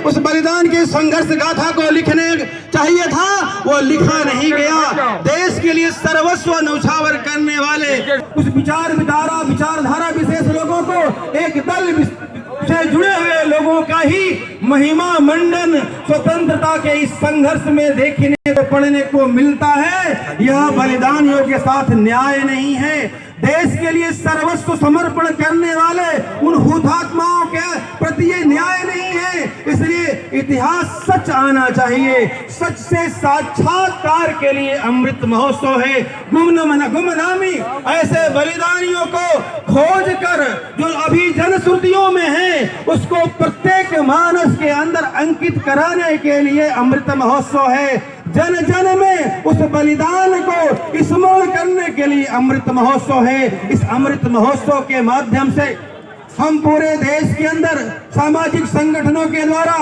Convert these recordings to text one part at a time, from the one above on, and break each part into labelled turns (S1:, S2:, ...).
S1: उस बलिदान की संघर्ष गाथा को लिखने चाहिए था, वो लिखा नहीं गया। देश के लिए सर्वस्व न्यौछावर करने वाले उस विचारधारा विशेष लोगों को एक दल से जुड़े हुए लोगों का ही महिमा मंडन स्वतंत्रता के इस संघर्ष में देखने को पढ़ने को मिलता है। यह बलिदानियों के साथ न्याय नहीं है। देश के लिए सर्वस्व समर्पण करने वाले उन हुतात्माओं के प्रति ये न्याय नहीं है। इसलिए इतिहास सच आना चाहिए। सच से साक्षात्कार के लिए अमृत महोत्सव है। गुमनामी ऐसे बलिदानियों को खोज कर जो अभी जनश्रुतियों में है उसको प्रत्येक मानस के अंदर अंकित कराने के लिए अमृत महोत्सव है। जन जन में उस बलिदान को स्मरण करने के लिए अमृत महोत्सव है। इस अमृत महोत्सव के माध्यम से हम पूरे देश के अंदर सामाजिक संगठनों के द्वारा,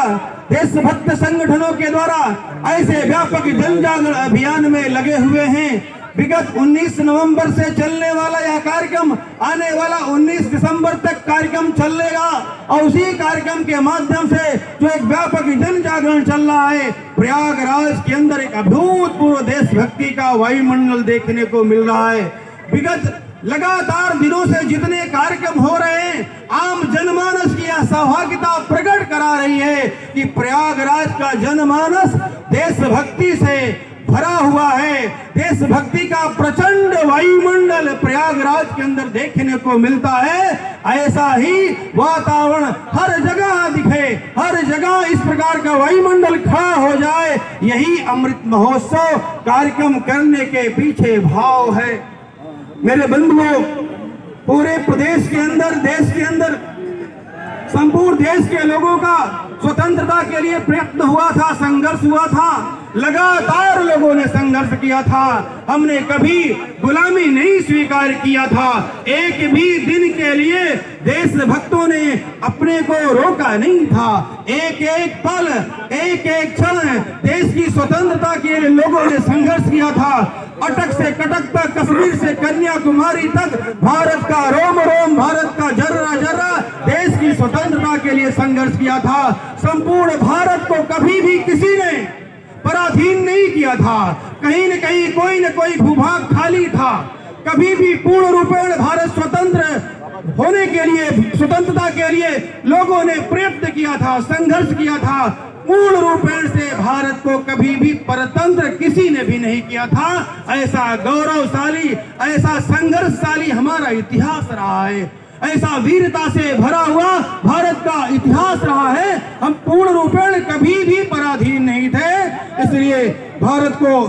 S1: देशभक्त संगठनों के द्वारा ऐसे व्यापक जन जागरण अभियान में लगे हुए हैं। विगत 19 नवंबर से चलने वाला यह कार्यक्रम आने वाला 19 दिसंबर तक कार्यक्रम चलेगा और उसी कार्यक्रम के माध्यम से जो एक व्यापक जन जागरण चल रहा है, प्रयागराज के अंदर एक अभूतपूर्व देशभक्ति का वायुमंडल देखने को मिल रहा है। विगत लगातार दिनों से जितने कार्यक्रम हो रहे हैं, आम जनमानस की यह सहभागिता प्रकट करा रही है कि प्रयागराज का जनमानस देशभक्ति से भरा हुआ है। देशभक्ति का प्रचंड वायुमंडल प्रयागराज के अंदर देखने को मिलता है। ऐसा ही वातावरण हर जगह दिखे, हर जगह इस प्रकार का वायुमंडल खड़ा हो जाए, यही अमृत महोत्सव कार्यक्रम करने के पीछे भाव है। मेरे बंधुओं, पूरे प्रदेश के अंदर, देश के अंदर, संपूर्ण देश के लोगों का स्वतंत्रता के लिए प्रयत्न हुआ था, संघर्ष हुआ था। लगातार लोगों ने संघर्ष किया था। हमने कभी गुलामी नहीं स्वीकार किया था। एक भी दिन के लिए देशभक्तों ने अपने को रोका नहीं था। एक एक पल, एक एक क्षण देश की स्वतंत्रता के लिए लोगों ने संघर्ष किया था। अटक से कटक तक, कश्मीर से कन्याकुमारी तक, भारत का रोम रोम, भारत का जर्रा जर्रा देश की स्वतंत्रता के लिए संघर्ष किया था। संपूर्ण भारत को कभी भी किसी ने पराधीन नहीं किया था। कहीं न कहीं कोई न कोई भूभाग खाली था। कभी भी पूर्ण रूपेण भारत स्वतंत्र होने के लिए, स्वतंत्रता के लिए लोगों ने प्रयत्न किया था, संघर्ष किया था। पूर्ण रूपेण से भारत को कभी भी परतंत्र किसी ने भी नहीं किया था। ऐसा गौरवशाली, ऐसा संघर्षशाली हमारा इतिहास रहा है। ऐसा वीरता से भरा हुआ भारत का इतिहास रहा है। हम पूर्ण रूपेण कभी भी पराधीन नहीं थे। इसलिए भारत को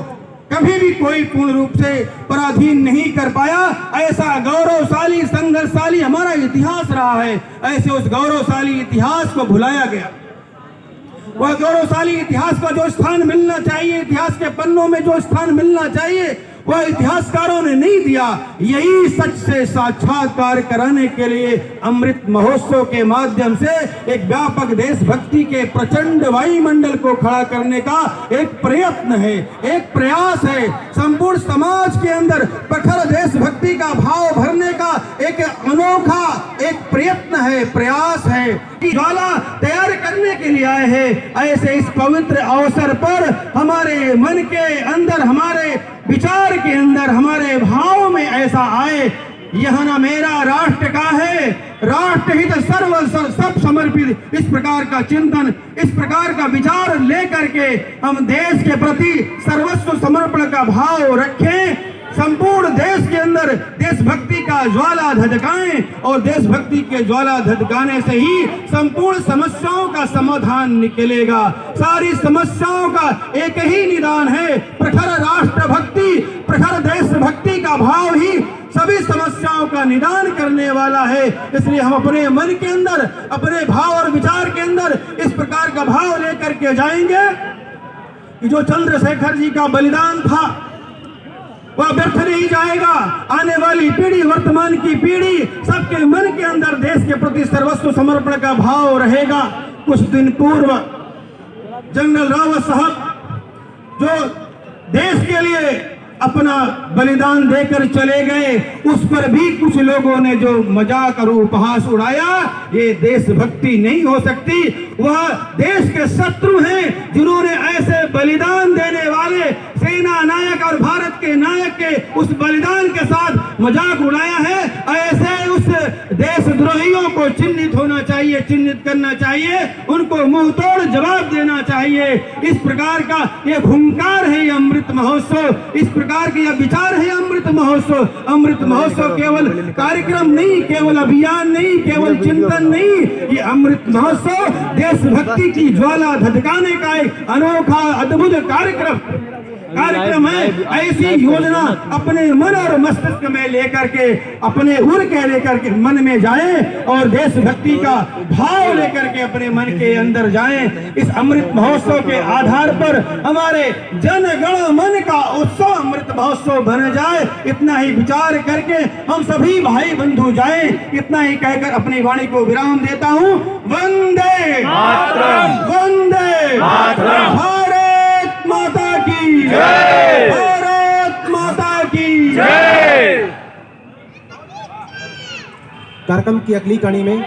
S1: कभी भी कोई पूर्ण रूप से पराधीन नहीं कर पाया। ऐसा गौरवशाली, संघर्षशाली हमारा इतिहास रहा है। ऐसे उस गौरवशाली इतिहास को भुलाया गया। वह गौरवशाली इतिहास का जो स्थान मिलना चाहिए, इतिहास के पन्नों में जो स्थान मिलना चाहिए, वह इतिहासकारों ने नहीं दिया। यही सच से साक्षात्कार कराने के लिए अमृत महोत्सव के माध्यम से एक व्यापक देशभक्ति के प्रचंड वायुमंडल को खड़ा करने का एक प्रयत्न है, एक प्रयास है। संपूर्ण समाज के अंदर प्रखर देशभक्ति का भाव भरने का एक अनोखा एक प्रयत्न है, प्रयास है। ज्वाला तैयार करने के लिए आए हैं। ऐसे इस पवित्र अवसर पर हमारे मन के अंदर, हमारे विचार के अंदर, हमारे भाव में ऐसा आए, यह न मेरा राष्ट्र का है, राष्ट्रहित सब समर्पित, इस प्रकार का चिंतन, इस प्रकार का विचार लेकर के हम देश के प्रति सर्वस्व समर्पण का भाव रखें। संपूर्ण देश के अंदर देशभक्ति का ज्वाला धधकाएं और देशभक्ति के ज्वाला धधकाने से ही संपूर्ण समस्याओं का समाधान निकलेगा। सारी समस्याओं का एक ही निदान है, प्रखर राष्ट्रभक्ति, प्रखर देशभक्ति का भाव ही सभी समस्याओं का निदान करने वाला है। इसलिए हम अपने मन के अंदर, अपने भाव और विचार के अंदर इस प्रकार का भाव लेकर के जाएंगे कि जो चंद्रशेखर जी का बलिदान था वह व्यर्थ नहीं जाएगा। आने वाली पीढ़ी, वर्तमान की पीढ़ी, सबके मन के अंदर देश के प्रति सर्वस्व समर्पण का भाव रहेगा। कुछ दिन पूर्व जनरल रावत साहब जो देश के लिए अपना बलिदान देकर चले गए, उस पर भी कुछ लोगों ने जो मजाक और उपहास उड़ाया, ये देशभक्ति नहीं हो सकती। वह देश के शत्रु हैं जिन्होंने ऐसे बलिदान देने वाले सेना नायक और भारत के नायक के उस बलिदान के साथ मजाक उड़ाया है। ऐसे उस देशद्रोहियों को चिन्हित होना चाहिए, चिन्हित करना चाहिए, उनको मुंह तोड़ जवाब देना चाहिए। इस प्रकार का ये हुंकार है, ये अमृत महोत्सव, इस प्रकार के यह विचार है अमृत महोत्सव। अमृत महोत्सव केवल कार्यक्रम नहीं, केवल अभियान नहीं, केवल चिंतन नहीं, ये अमृत महोत्सव देशभक्ति की ज्वाला धधकाने का एक अनोखा अद्भुत कार्यक्रम है। ऐसी योजना अपने मन और मस्तिष्क में लेकर के, अपने उर के लेकर के मन में जाए और देशभक्ति का भाव लेकर के अपने मन के अंदर जाएं। इस अमृत महोत्सव के आधार पर हमारे जन गण मन का उत्सव अमृत महोत्सव बन जाए, इतना ही विचार करके हम सभी भाई बंधु जाएं। इतना ही कहकर अपनी वाणी को विराम देता हूं। वंदे मातरम, वंदे मातरम, भारत माता की जय, भारत माता की जय।
S2: कार्यक्रम की अगली कड़ी में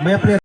S2: मैं अपने